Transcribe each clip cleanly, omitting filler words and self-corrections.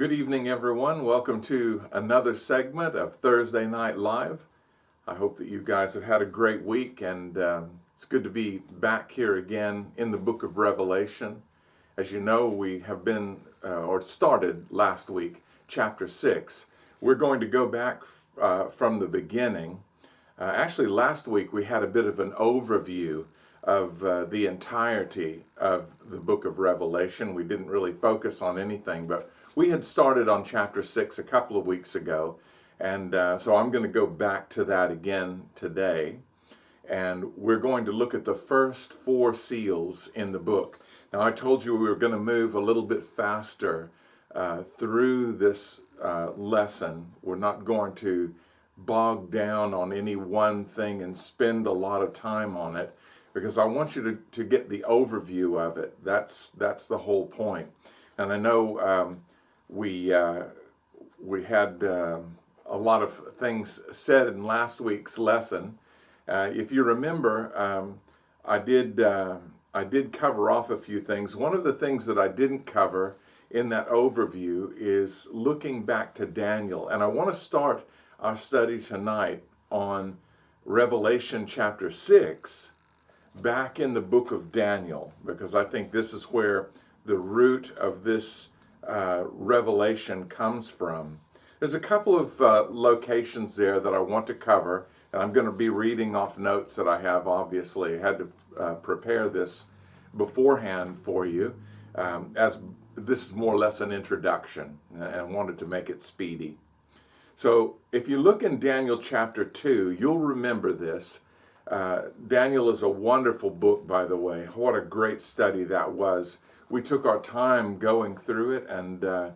Good evening, everyone. Welcome to another segment of Thursday Night Live. I hope that you guys have had a great week, and it's good to be back here again in the book of Revelation. As you know, we have been, or started last week, chapter 6. We're going to go back from the beginning. Actually, last week we had a bit of an overview of the entirety of the book of Revelation. We didn't really focus on anything, but we had started on chapter 6 a couple of weeks ago, and so I'm going to go back to that again today, and we're going to look at the first 4 seals in the book. Now, I told you we were going to move a little bit faster through this lesson. We're not going to bog down on any one thing and spend a lot of time on it, because I want you to get the overview of it. That's the whole point. And I know we had a lot of things said in last week's lesson. If you remember, I did cover off a few things. One of the things that I didn't cover in that overview is looking back to Daniel. And I want to start our study tonight on Revelation chapter 6, back in the book of Daniel, because I think this is where the root of this revelation comes from. There's a couple of locations there that I want to cover, and I'm going to be reading off notes that I have. Obviously, I had to prepare this beforehand for you, as this is more or less an introduction, and wanted to make it speedy. So if you look in Daniel chapter 2, you'll remember this. Daniel is a wonderful book, by the way. What a great study that was. We took our time going through it and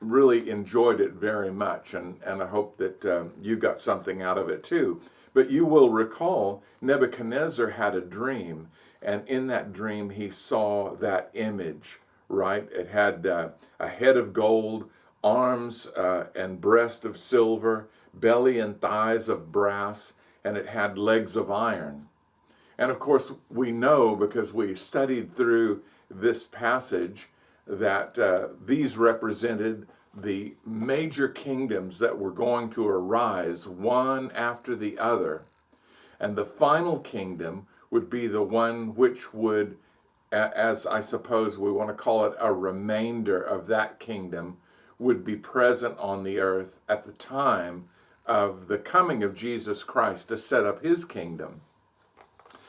really enjoyed it very much. And I hope that you got something out of it too. But you will recall Nebuchadnezzar had a dream. And in that dream, he saw that image, right? It had a head of gold, arms and breast of silver, belly and thighs of brass, and it had legs of iron. And of course, we know, because we studied through this passage, that these represented the major kingdoms that were going to arise one after the other. And the final kingdom would be the one which would, as I suppose we want to call it, a remainder of that kingdom, would be present on the earth at the time of the coming of Jesus Christ to set up his kingdom.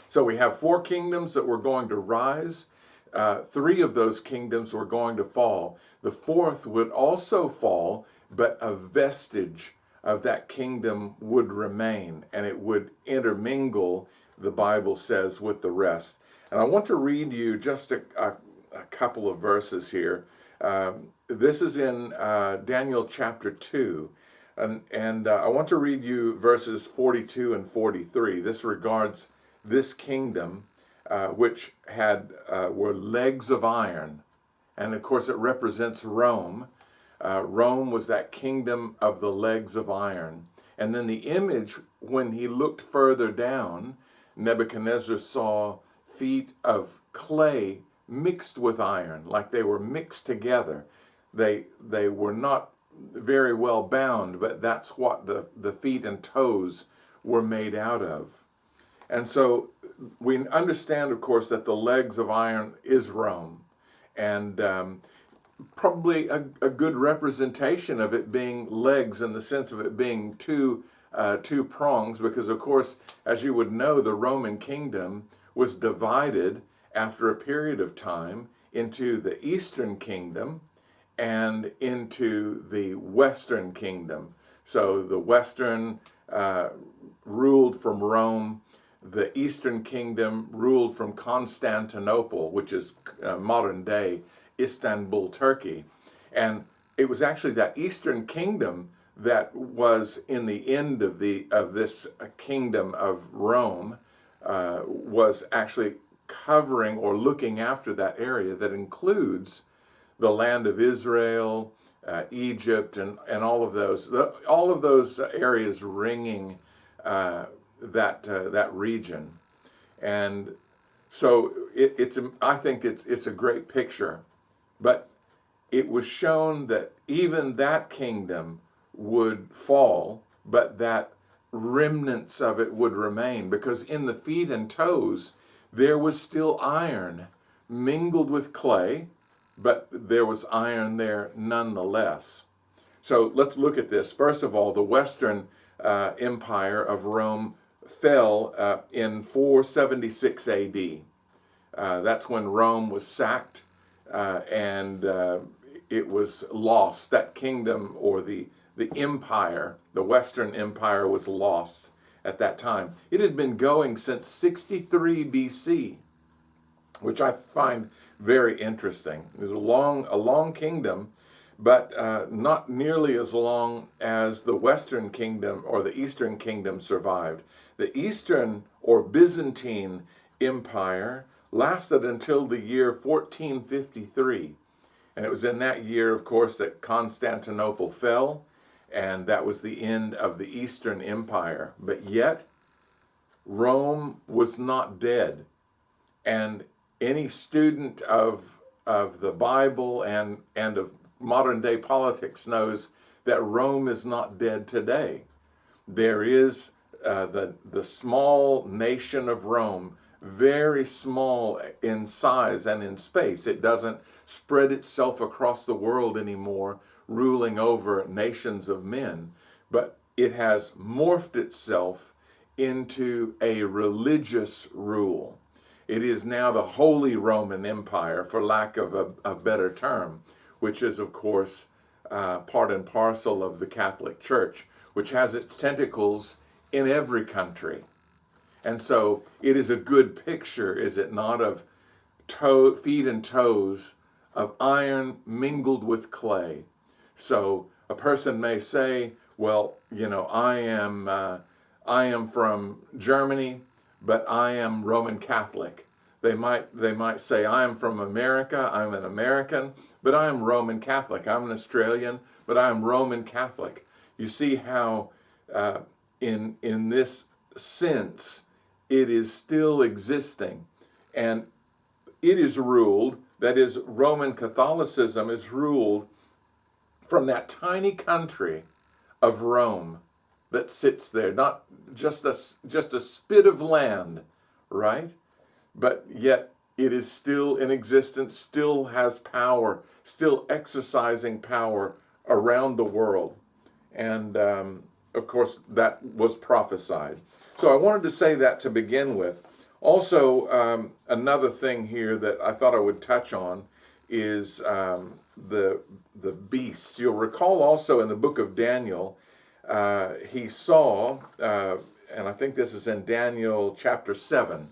So we have 4 kingdoms that were going to rise. 3 of those kingdoms were going to fall. The 4th would also fall, but a vestige of that kingdom would remain, and it would intermingle, the Bible says, with the rest. And I want to read you just a couple of verses here. This is in Daniel chapter 2, and I want to read you verses 42 and 43. This regards this kingdom, which were legs of iron, and of course it represents Rome. Rome was that kingdom of the legs of iron. And then the image, when he looked further down, Nebuchadnezzar saw feet of clay mixed with iron, like they were mixed together. They were not very well bound, but that's what the feet and toes were made out of. And so we understand, of course, that the legs of iron is Rome, and probably a good representation of it being legs, in the sense of it being two prongs, because, of course, as you would know, the Roman kingdom was divided after a period of time into the Eastern Kingdom and into the Western Kingdom. So the Western ruled from Rome. The Eastern Kingdom ruled from Constantinople, which is modern day Istanbul, Turkey. And it was actually that Eastern Kingdom that was in the end of this kingdom of Rome, was actually covering or looking after that area that includes the land of Israel, Egypt, and all of those areas ringing that region. And so I think it's a great picture. But it was shown that even that kingdom would fall, but that remnants of it would remain, because in the feet and toes there was still iron mingled with clay, but there was iron there nonetheless. So let's look at this. First of all, the Western Empire of Rome fell in 476 AD. That's when Rome was sacked, and it was lost. That kingdom, or the empire, the Western Empire, was lost at that time. It had been going since 63 BC, which I find very interesting. It was a long kingdom, but not nearly as long as the Western kingdom or the Eastern kingdom survived. The Eastern or Byzantine Empire lasted until the year 1453. And it was in that year, of course, that Constantinople fell, and that was the end of the Eastern Empire. But yet, Rome was not dead. And any student of the Bible and of modern day politics knows that Rome is not dead today. There is the small nation of Rome, very small in size and in space. It doesn't spread itself across the world anymore, ruling over nations of men, but it has morphed itself into a religious rule. It is now the Holy Roman Empire, for lack of a better term, which is, of course, part and parcel of the Catholic Church, which has its tentacles in every country. And so it is a good picture, is it not, of feet and toes of iron mingled with clay. So a person may say, well, I am from Germany, but I am Roman Catholic. They might say, I am from America, I'm an American, but I am Roman Catholic. I'm an Australian, but I am Roman Catholic. You see how in this sense it is still existing, and it is ruled, that is, Roman Catholicism is ruled from that tiny country of Rome that sits there, not just a spit of land, right? But yet it is still in existence, still has power, still exercising power around the world. And of course, that was prophesied. So I wanted to say that to begin with. Also, another thing here that I thought I would touch on is the beasts. You'll recall also in the book of Daniel, he saw, and I think this is in Daniel chapter 7,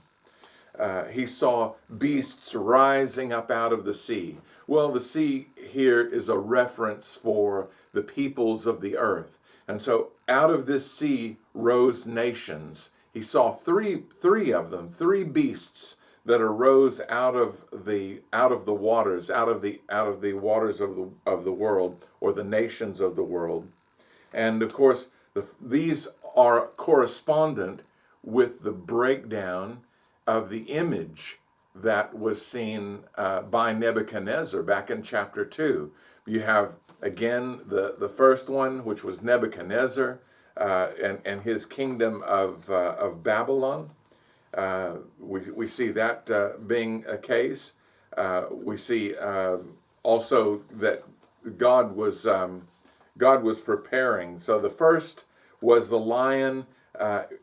he saw beasts rising up out of the sea. Well, the sea here is a reference for the peoples of the earth. And so out of this sea rose nations. He saw three of them, three beasts that arose out of the waters, out of the waters of the world, or the nations of the world. And of course, these are correspondent with the breakdown of the image that was seen by Nebuchadnezzar back in chapter 2. You have, again, the first one, which was Nebuchadnezzar and his kingdom of Babylon. We see that being a case. We see also that God was preparing. So the first was the lion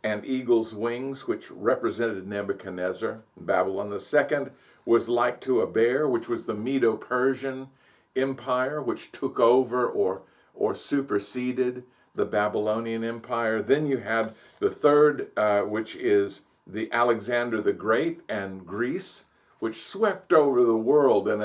and eagle's wings, which represented Nebuchadnezzar, Babylon. The second was like to a bear, which was the Medo-Persian Empire, which took over or superseded the Babylonian Empire. Then you had the third, which is the Alexander the Great and Greece, which swept over the world in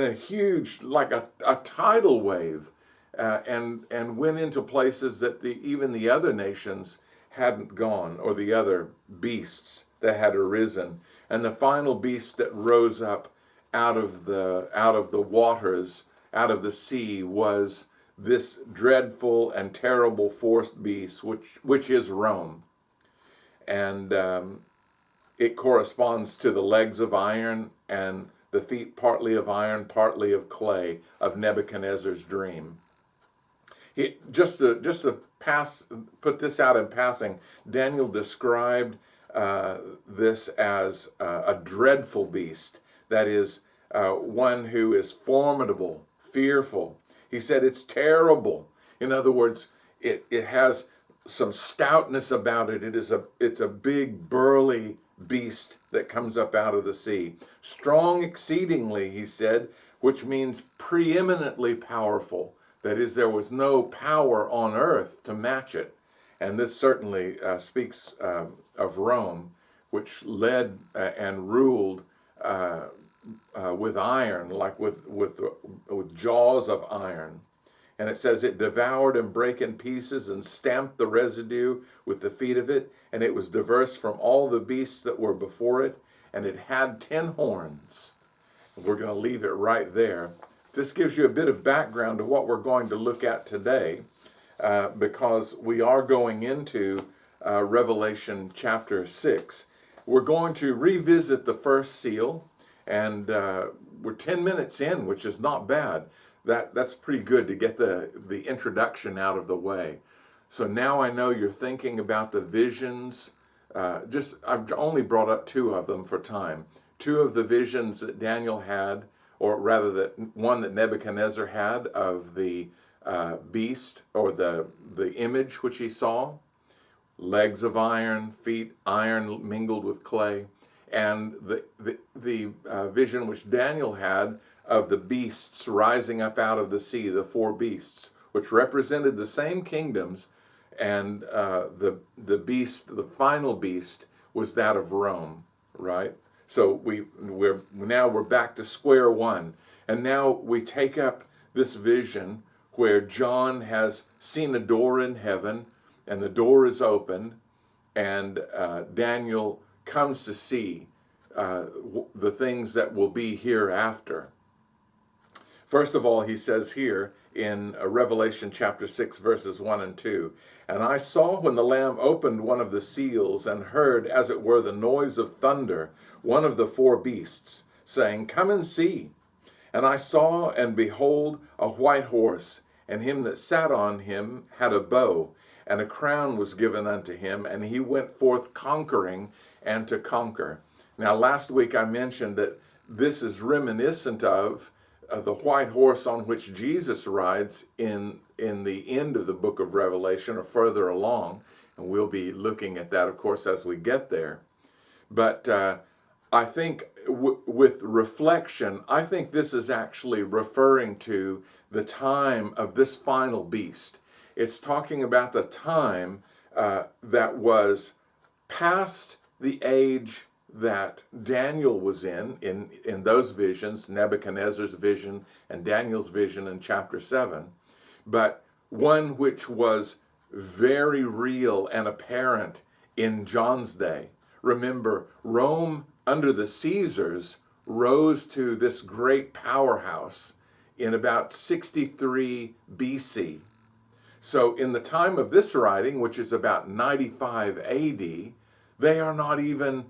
a huge, like a tidal wave, and went into places that even the other nations hadn't gone, or the other beasts that had arisen. And the final beast that rose up out of the waters, out of the sea, was this dreadful and terrible fourth beast, which is Rome. And it corresponds to the legs of iron and the feet partly of iron, partly of clay, of Nebuchadnezzar's dream. Just to put this out in passing, Daniel described this as a dreadful beast. That is, one who is formidable, fearful. He said it's terrible. In other words, it has some stoutness about it. It's a big, burly beast that comes up out of the sea. Strong exceedingly, he said, which means preeminently powerful. That is, there was no power on earth to match it. And this certainly speaks of Rome, which led and ruled with iron, like with jaws of iron. And it says it devoured and brake in pieces and stamped the residue with the feet of it, and it was diverse from all the beasts that were before it, and it had 10 horns. We're going to leave it right there. This gives you a bit of background to what we're going to look at today, because we are going into Revelation chapter 6. We're going to revisit the first seal, and we're 10 minutes in, which is not bad. That's pretty good to get the introduction out of the way. So now I know you're thinking about the visions. I've only brought up 2 of them for time. 2 of the visions that Daniel had, or rather one that Nebuchadnezzar had of the beast, or the image which he saw. Legs of iron, feet iron mingled with clay. And the vision which Daniel had of the beasts rising up out of the sea, the 4 beasts, which represented the same kingdoms, and the beast, the final beast, was that of Rome, right? So we're back to square one, and now we take up this vision where John has seen a door in heaven, and the door is open, and Daniel comes to see the things that will be hereafter. First of all, he says here in Revelation chapter 6, verses 1 and 2, "And I saw when the Lamb opened one of the seals, and heard, as it were, the noise of thunder, one of the 4 beasts, saying, 'Come and see.' And I saw, and behold, a white horse, and him that sat on him had a bow, and a crown was given unto him, and he went forth conquering and to conquer." Now, last week I mentioned that this is reminiscent of the white horse on which Jesus rides in the end of the book of Revelation, or further along, and we'll be looking at that, of course, as we get there. But I think with reflection, I think this is actually referring to the time of this final beast. It's talking about the time that was past the age that Daniel was in those visions, Nebuchadnezzar's vision and Daniel's vision in chapter 7, but one which was very real and apparent in John's day. Remember, Rome under the Caesars rose to this great powerhouse in about 63 BC. So in the time of this writing, which is about 95 AD, they are not even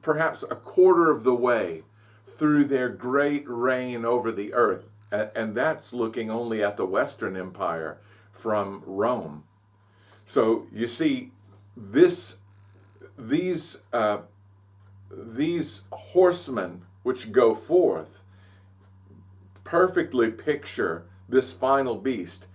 perhaps a quarter of the way through their great reign over the earth. And that's looking only at the Western Empire from Rome. So you see, these horsemen which go forth perfectly picture this final beast.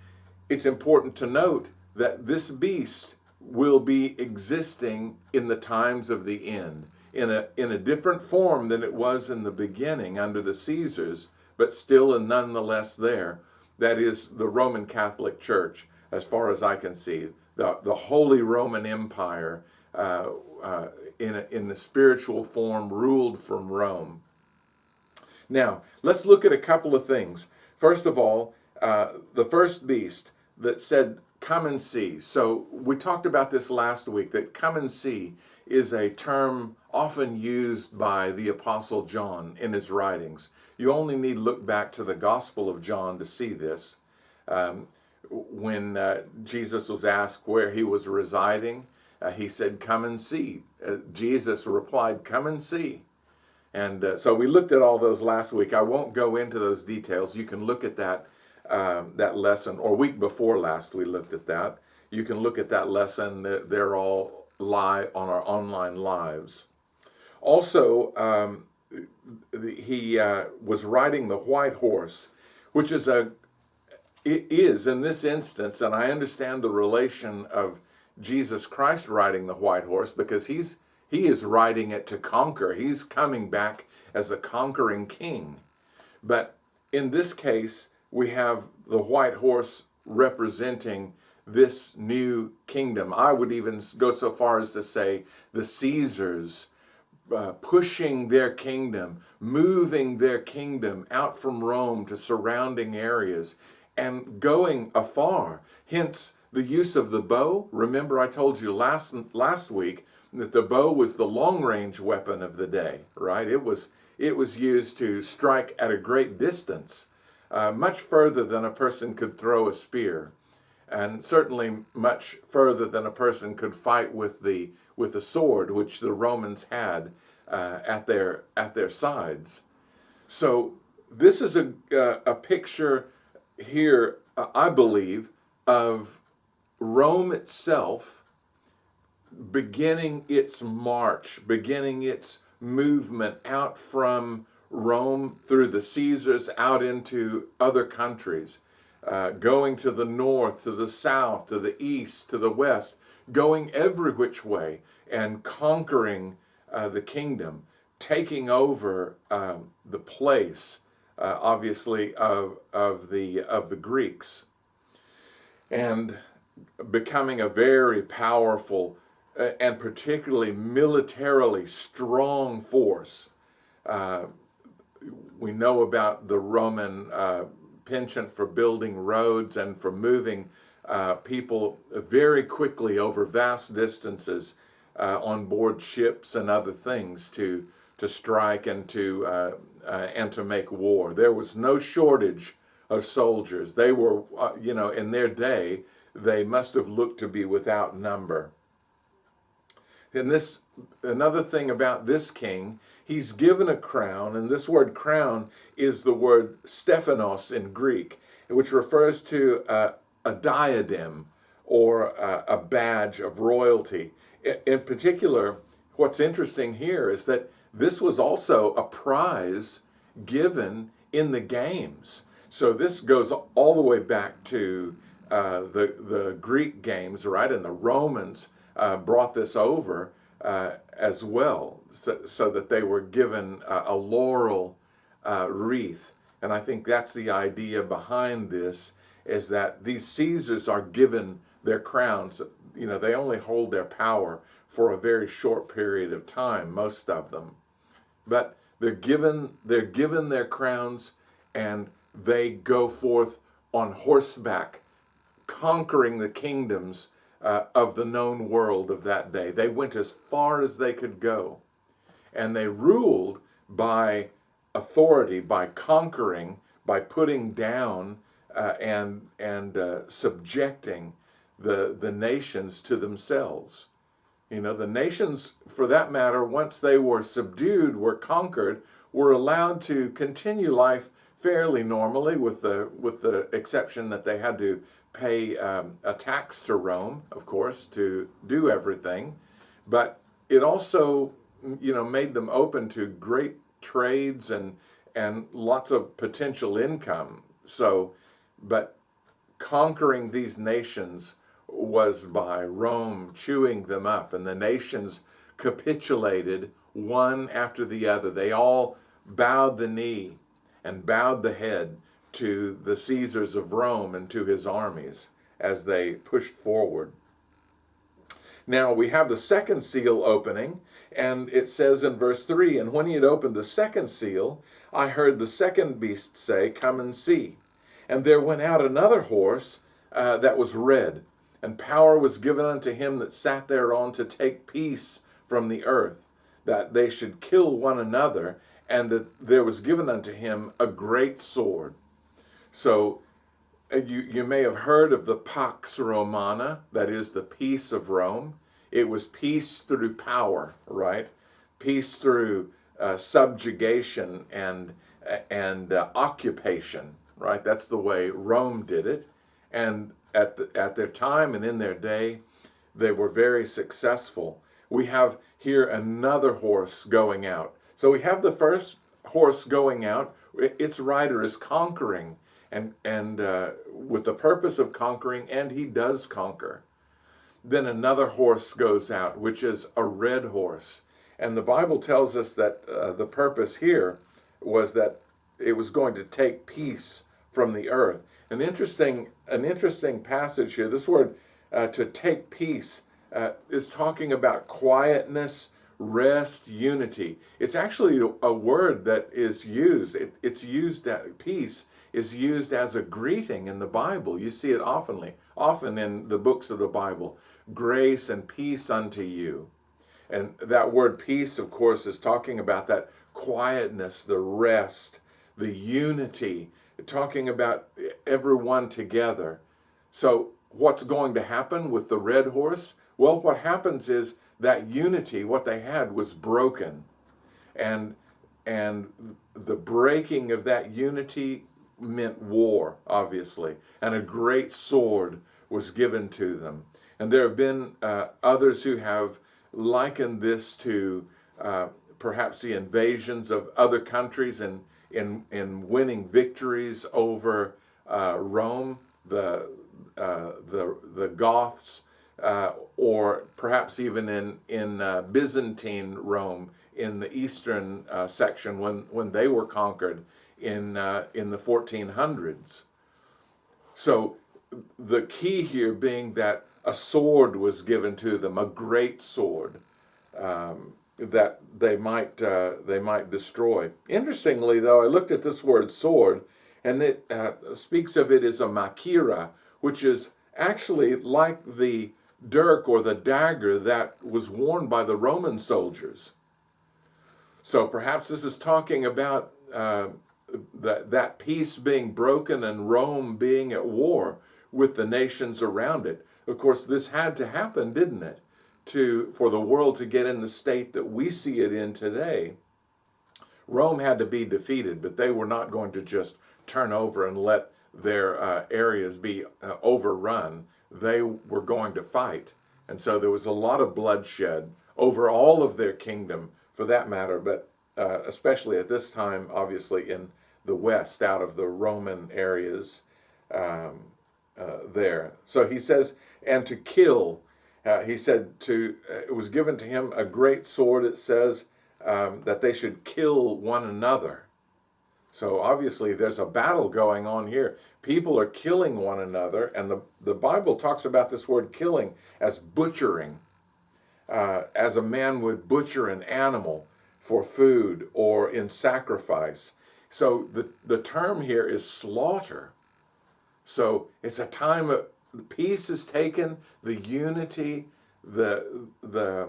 It's important to note that this beast will be existing in the times of the end, in a different form than it was in the beginning under the Caesars, but still and nonetheless there. That is the Roman Catholic Church, as far as I can see, the Holy Roman Empire in the spiritual form ruled from Rome. Now, let's look at a couple of things. First of all, the first beast that said, "Come and see." So we talked about this last week, that "come and see" is a term often used by the Apostle John in his writings. You only need to look back to the Gospel of John to see this. When Jesus was asked where he was residing, he said, "Come and see." Jesus replied, "Come and see." And so we looked at all those last week. I won't go into those details. You can look at that lesson, or week before last we looked at that. You can look at that lesson. They're all live on our online lives. Also, he was riding the white horse, which is it is in this instance, and I understand the relation of Jesus Christ riding the white horse, because he is riding it to conquer. He's coming back as a conquering king. But in this case, we have the white horse representing this new kingdom. I would even go so far as to say the Caesars pushing their kingdom, moving their kingdom out from Rome to surrounding areas and going afar. Hence the use of the bow. Remember, I told you last week that the bow was the long-range weapon of the day, right? It was used to strike at a great distance, much further than a person could throw a spear, and certainly much further than a person could fight with a sword, which the Romans had at their sides. So this is a picture here, I believe, of Rome itself beginning its march, beginning its movement out from Rome through the Caesars out into other countries, going to the north, to the south, to the east, to the west, going every which way and conquering the kingdom, taking over the place, obviously, of the Greeks, and becoming a very powerful and particularly militarily strong force. We know about the Roman penchant for building roads and for moving people very quickly over vast distances on board ships and other things to strike and to make war. There was no shortage of soldiers. They were, in their day, they must have looked to be without number. And another thing about this king, he's given a crown, and this word crown is the word Stephanos in Greek, which refers to a diadem or a badge of royalty. In particular, what's interesting here is that this was also a prize given in the games. So this goes all the way back to the Greek games, right? And the Romans brought this over as well, so that they were given a laurel wreath. And I think that's the idea behind this, is that these Caesars are given their crowns. They only hold their power for a very short period of time, most of them. But they're given their crowns, and they go forth on horseback, conquering the kingdoms of the known world of that day. They went as far as they could go, and they ruled by authority, by conquering, by putting down and subjecting the nations to themselves. The nations, for that matter, once they were subdued, were conquered, were allowed to continue life fairly normally, with the exception that they had to pay a tax to Rome, of course, to do everything. But it also, made them open to great trades and lots of potential income. So, but conquering these nations was by Rome chewing them up, and the nations capitulated one after the other. They all bowed the knee and bowed the head to the Caesars of Rome and to his armies as they pushed forward. Now we have the second seal opening, and it says in verse 3, "And when he had opened the second seal, I heard the second beast say, 'Come and see.' And there went out another horse that was red, and power was given unto him that sat thereon to take peace from the earth, that they should kill one another, and that there was given unto him a great sword." So you may have heard of the Pax Romana, that is the peace of Rome. It was peace through power, right? Peace through subjugation and occupation, right? That's the way Rome did it. And at their time and in their day, they were very successful. We have here another horse going out. So we have the first horse going out. Its rider is conquering, and with the purpose of conquering, and he does conquer. Then another horse goes out, which is a red horse. And the Bible tells us that the purpose here was that it was going to take peace from the earth. An interesting passage here. This word to take peace is talking about quietness, rest, unity. It's actually a word that is used. It's used, peace is used as a greeting in the Bible. You see it often in the books of the Bible. Grace and peace unto you. And that word peace, of course, is talking about that quietness, the rest, the unity, talking about everyone together. So what's going to happen with the red horse? Well, what happens is that unity, what they had, was broken. And the breaking of that unity meant war, obviously. And a great sword was given to them. And there have been others who have likened this to perhaps the invasions of other countries and in winning victories over Rome, the Goths, or perhaps even in Byzantine Rome in the eastern section when they were conquered in the 1400s. So the key here being that a sword was given to them, a great sword that they might destroy. Interestingly, though, I looked at this word sword, and it speaks of it as a makira, which is actually like the dirk or the dagger that was worn by the Roman soldiers. So perhaps this is talking about that peace being broken and Rome being at war with the nations around it. Of course, this had to happen, didn't it, for the world to get in the state that we see it in today. Rome had to be defeated, but they were not going to just turn over and let their areas be overrun. They were going to fight. And so there was a lot of bloodshed over all of their kingdom, for that matter, but especially at this time, obviously, in the west, out of the Roman areas there. So he says, and to kill, he said it was given to him a great sword, it says, that they should kill one another. So obviously there's a battle going on here. People are killing one another, and the Bible talks about this word killing as butchering, as a man would butcher an animal for food or in sacrifice. So the term here is slaughter. So it's a time of peace is taken, the unity, the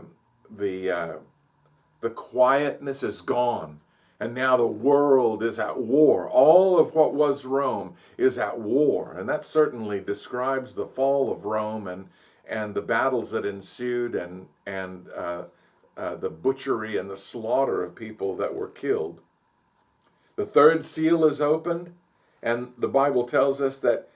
quietness is gone. And now the world is at war. All of what was Rome is at war. And that certainly describes the fall of Rome and the battles that ensued and the butchery and the slaughter of people that were killed. The third seal is opened, and the Bible tells us that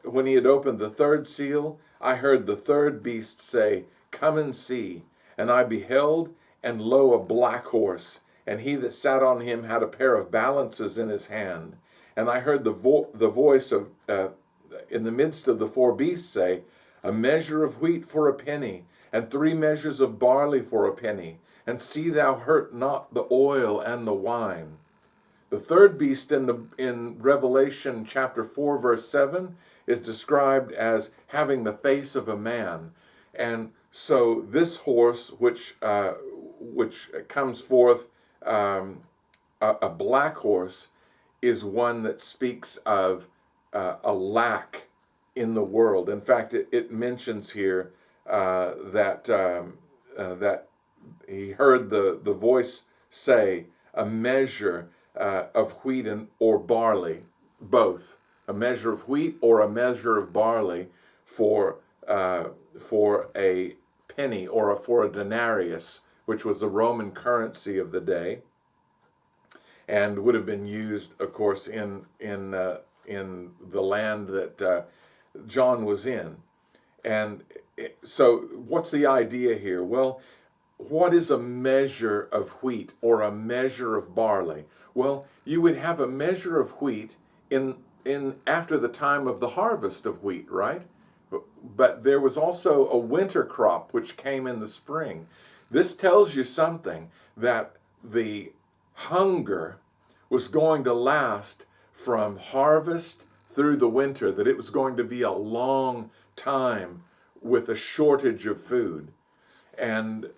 when he had opened the third seal, I heard the third beast say, "Come and see." And I beheld, and lo, a black horse, and he that sat on him had a pair of balances in his hand. And I heard the voice of in the midst of the four beasts say, "A measure of wheat for a penny, and 3 measures of barley for a penny, and see thou hurt not the oil and the wine." The third beast in Revelation chapter 4, verse 7 is described as having the face of a man. And so this horse, which comes forth, a black horse, is one that speaks of a lack in the world. In fact, it mentions here that he heard the voice say, "A measure of wheat or barley," both, a measure of wheat or a measure of barley for a penny or for a denarius, which was the Roman currency of the day. and would have been used, of course, in the land that John was in. And so what's the idea here? Well, what is a measure of wheat or a measure of barley? Well, you would have a measure of wheat in after the time of the harvest of wheat, right? But there was also a winter crop which came in the spring. This tells you something, that the hunger was going to last from harvest through the winter, that it was going to be a long time with a shortage of food. And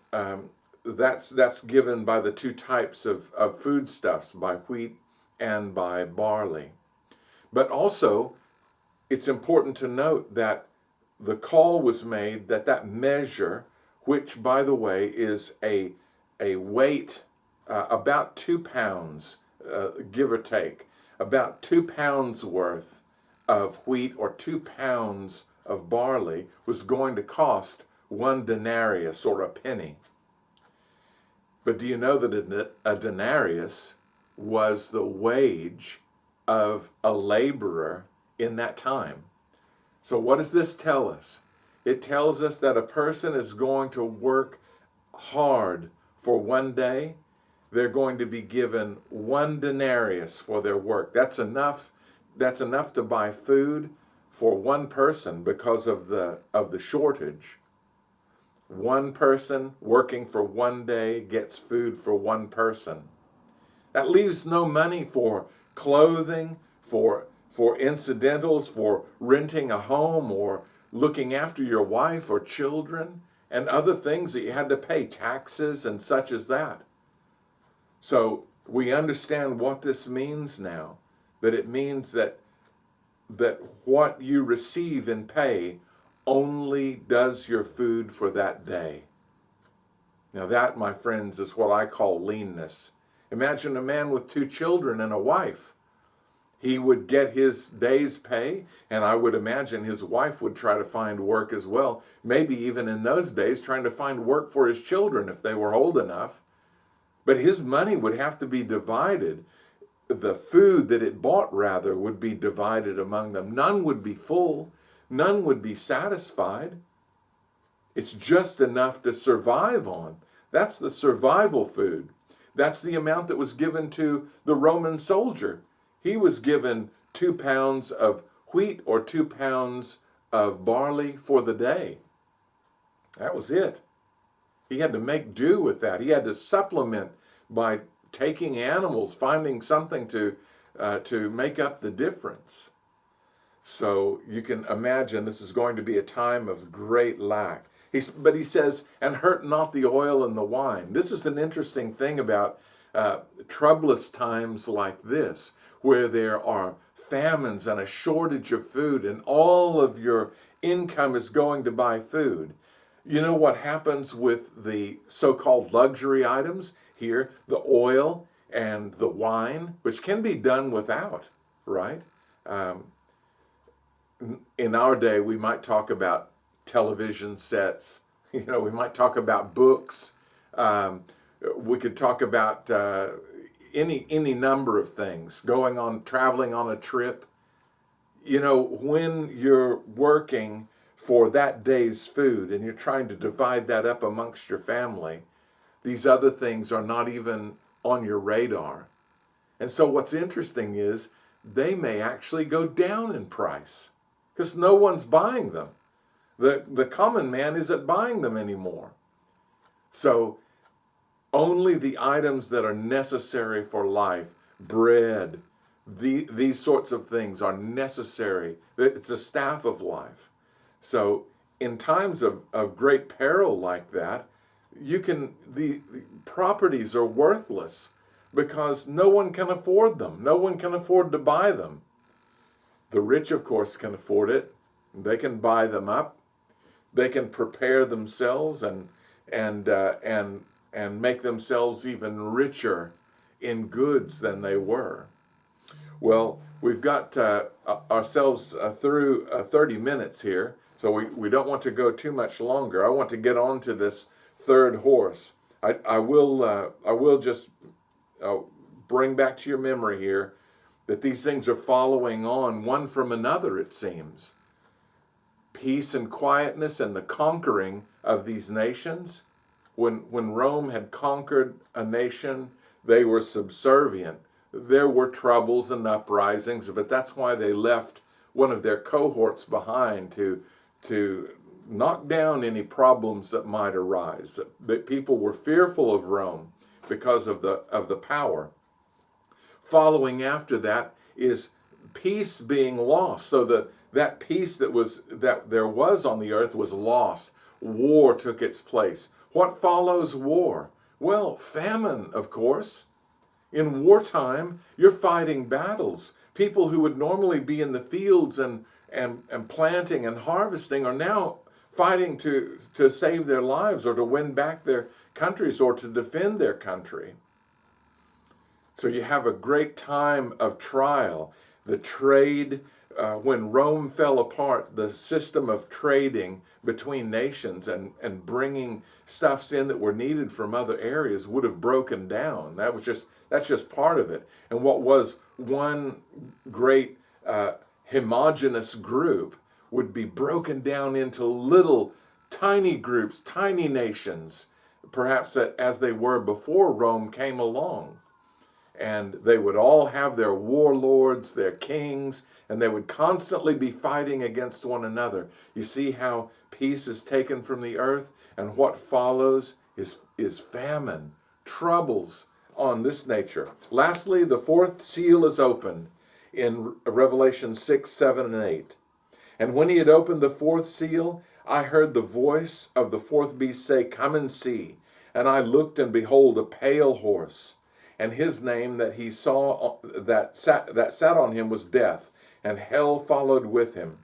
that's given by the two types of foodstuffs, by wheat and by barley. But also, it's important to note that the call was made that that measure, which, by the way, is a weight about 2 pounds, give or take, about 2 pounds worth of wheat or 2 pounds of barley was going to cost 1 denarius or a penny. But do you know that a denarius was the wage of a laborer in that time? So what does this tell us? It tells us that a person is going to work hard for 1 day. They're going to be given 1 denarius for their work. That's enough to buy food for 1 person because of the shortage. 1 person working for 1 day gets food for 1 person. That leaves no money for clothing, for incidentals, for renting a home or looking after your wife or children and other things that you had to pay, taxes and such as that. So we understand what this means now, that it means that what you receive in pay only does your food for that day. Now that, my friends, is what I call leanness. Imagine a man with 2 children and a wife. He would get his day's pay, and I would imagine his wife would try to find work as well. Maybe even in those days trying to find work for his children if they were old enough. But his money would have to be divided. The food that it bought, rather, would be divided among them. None would be full. None would be satisfied. It's just enough to survive on. That's the survival food. That's the amount that was given to the Roman soldier. He was given 2 pounds of wheat or 2 pounds of barley for the day. That was it. He had to make do with that. He had to supplement by taking animals, finding something to make up the difference. So you can imagine this is going to be a time of great lack. But he says, and hurt not the oil and the wine. This is an interesting thing about troublous times like this, where there are famines and a shortage of food, and all of your income is going to buy food. You know what happens with the so-called luxury items here, the oil and the wine, which can be done without, right? In our day, we might talk about television sets. We might talk about books. We could talk about any number of things. Traveling on a trip. When you're working for that day's food and you're trying to divide that up amongst your family, these other things are not even on your radar. And so what's interesting is they may actually go down in price because no one's buying them. The common man isn't buying them anymore. So only the items that are necessary for life, bread, these sorts of things are necessary. It's a staff of life. So in times of great peril like that, the properties are worthless because no one can afford them. No one can afford to buy them. The rich, of course, can afford it. They can buy them up. They can prepare themselves and make themselves even richer in goods than they were. Well, we've got ourselves through 30 minutes here, so we don't want to go too much longer. I want to get on to this third horse. I will just bring back to your memory here that these things are following on one from another, it seems. Peace and quietness and the conquering of these nations. When Rome had conquered a nation, they were subservient. There were troubles and uprisings, but that's why they left one of their cohorts behind to knock down any problems that might arise. That people were fearful of Rome because of the power. Following after that is peace being lost. So that peace that there was on the earth was lost. War took its place. What follows war? Well, famine, of course. In wartime, you're fighting battles. People who would normally be in the fields and planting and harvesting are now fighting to save their lives or to win back their countries or to defend their country. So you have a great time of trial. The trade, when Rome fell apart, the system of trading between nations and bringing stuffs in that were needed from other areas would have broken down. That's just part of it. And what was one great homogeneous group would be broken down into little tiny groups, tiny nations, perhaps as they were before Rome came along. And they would all have their warlords, their kings, and they would constantly be fighting against one another. You see how peace is taken from the earth, and what follows is famine, troubles on this nature. Lastly, the fourth seal is opened in Revelation 6, 7, and 8. And when he had opened the fourth seal, I heard the voice of the fourth beast say, "Come and see." And I looked, and behold, a pale horse. And his name that he saw that sat on him was Death, and hell followed with him.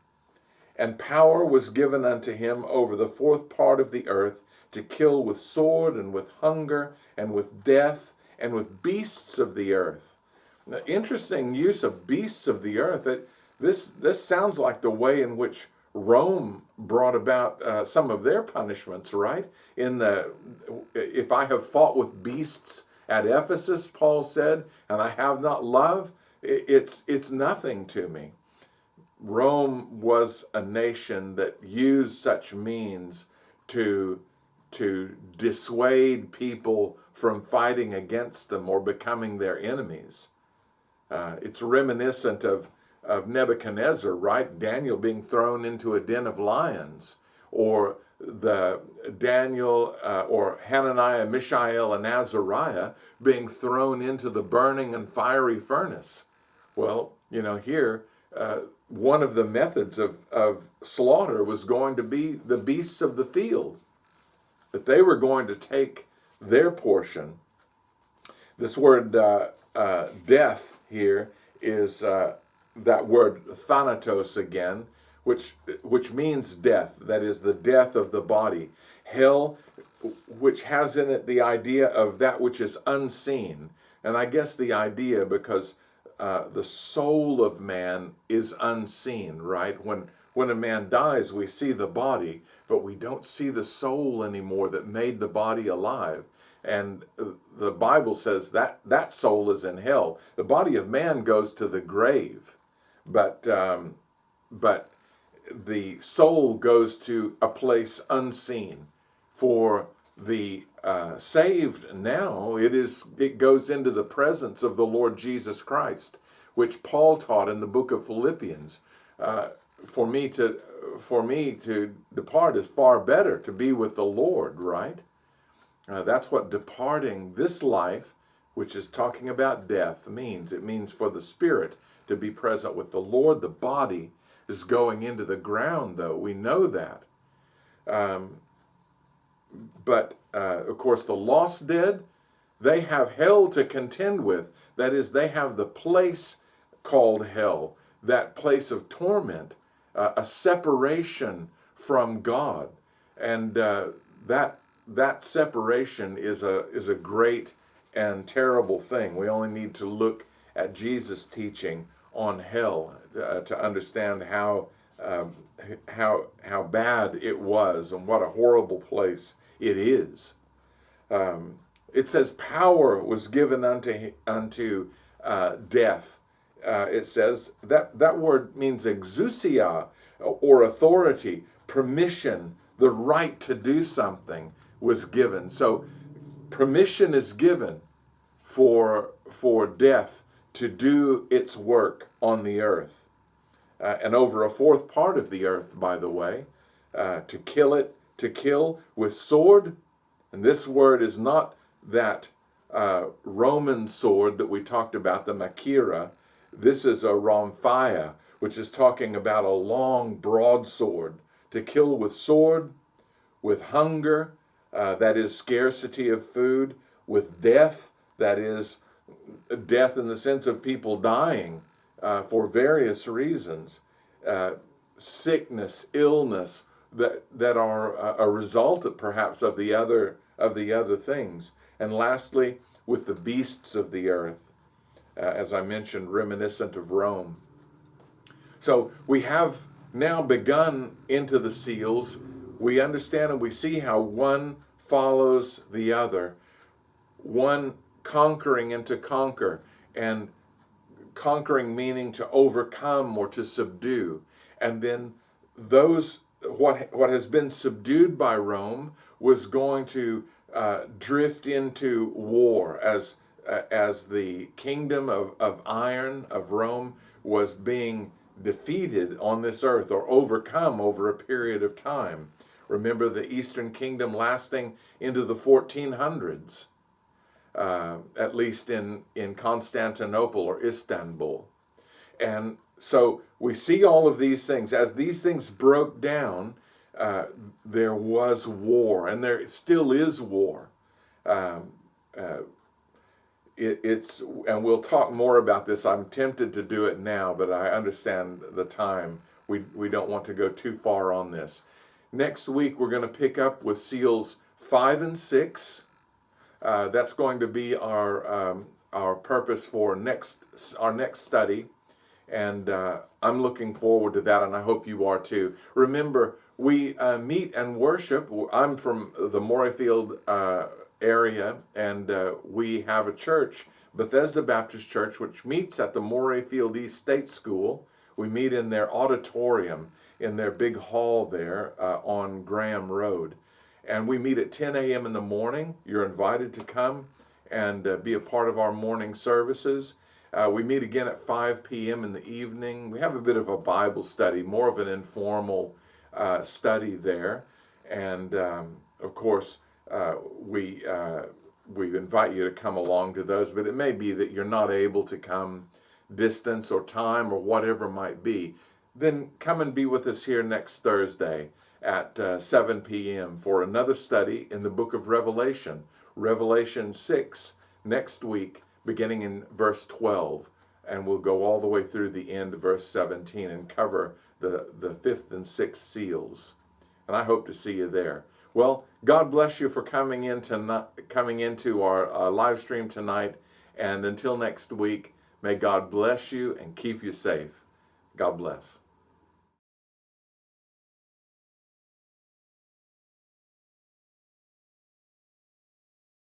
And power was given unto him over the fourth part of the earth to kill with sword and with hunger and with death and with beasts of the earth. Now, interesting use of beasts of the earth. This sounds like the way in which Rome brought about some of their punishments, right? If I have fought with beasts at Ephesus, Paul said, and I have not love, it's nothing to me. Rome was a nation that used such means to dissuade people from fighting against them or becoming their enemies. It's reminiscent of Nebuchadnezzar, right? Daniel being thrown into a den of lions, or the Daniel or Hananiah, Mishael, and Azariah being thrown into the burning and fiery furnace. Well, here, one of the methods of slaughter was going to be the beasts of the field, that they were going to take their portion. This word death here is that word thanatos again, which means death, that is the death of the body. Hell, which has in it the idea of that which is unseen. And I guess the idea, because the soul of man is unseen, right? When a man dies, we see the body, but we don't see the soul anymore that made the body alive. And the Bible says that soul is in hell. The body of man goes to the grave, but the soul goes to a place unseen. For the saved now, it goes into the presence of the Lord Jesus Christ, which Paul taught in the book of Philippians. For me to depart is far better, to be with the Lord, right? That's what departing this life, which is talking about death, means. It means for the spirit to be present with the Lord. The body is going into the ground, though. We know that. But, of course, the lost dead, they have hell to contend with. That is, they have the place called hell, that place of torment, a separation from God. And that separation is a great and terrible thing. We only need to look at Jesus' teaching on hell to understand how bad it was and what a horrible place it is. It says power was given unto death. It says that word means exousia, or authority, permission, the right to do something was given. So permission is given for death to do its work on the earth, and over a fourth part of the earth, by the way, to kill with sword. And this word is not that Roman sword that we talked about, the Makira. This is a Ramphia, which is talking about a long broadsword. To kill with sword, with hunger, that is scarcity of food, with death, that is death in the sense of people dying for various reasons, sickness, illness, that are a result of, perhaps, of the other things. And lastly, with the beasts of the earth, as I mentioned, reminiscent of Rome. So we have now begun into the seals. We understand and we see how one follows the other, one conquering and to conquer, and conquering meaning to overcome or to subdue. And then what has been subdued by Rome was going to drift into war as the kingdom of iron of Rome was being defeated on this earth, or overcome over a period of time. Remember the Eastern Kingdom lasting into the 1400s, at least in Constantinople or Istanbul. And so we see all of these things. As these things broke down, there was war, and there still is war. And we'll talk more about this. I'm tempted to do it now, but I understand the time. We don't want to go too far on this. Next week, we're going to pick up with seals 5 and 6. That's going to be our purpose for our next study. And I'm looking forward to that, and I hope you are too. Remember, we meet and worship. I'm from the Morayfield area, and we have a church, Bethesda Baptist Church, which meets at the Morayfield East State School. We meet in their auditorium, in their big hall there on Graham Road. And we meet at 10 a.m. in the morning. You're invited to come and be a part of our morning services. We meet again at 5 p.m. in the evening. We have a bit of a Bible study, more of an informal study there. And of course, we invite you to come along to those, but it may be that you're not able to come, distance or time or whatever might be. Then come and be with us here next Thursday at 7 p.m. for another study in the book of Revelation, Revelation 6, next week, beginning in verse 12. And we'll go all the way through the end of verse 17 and cover the fifth and sixth seals. And I hope to see you there. Well, God bless you for coming into our live stream tonight. And until next week, may God bless you and keep you safe. God bless.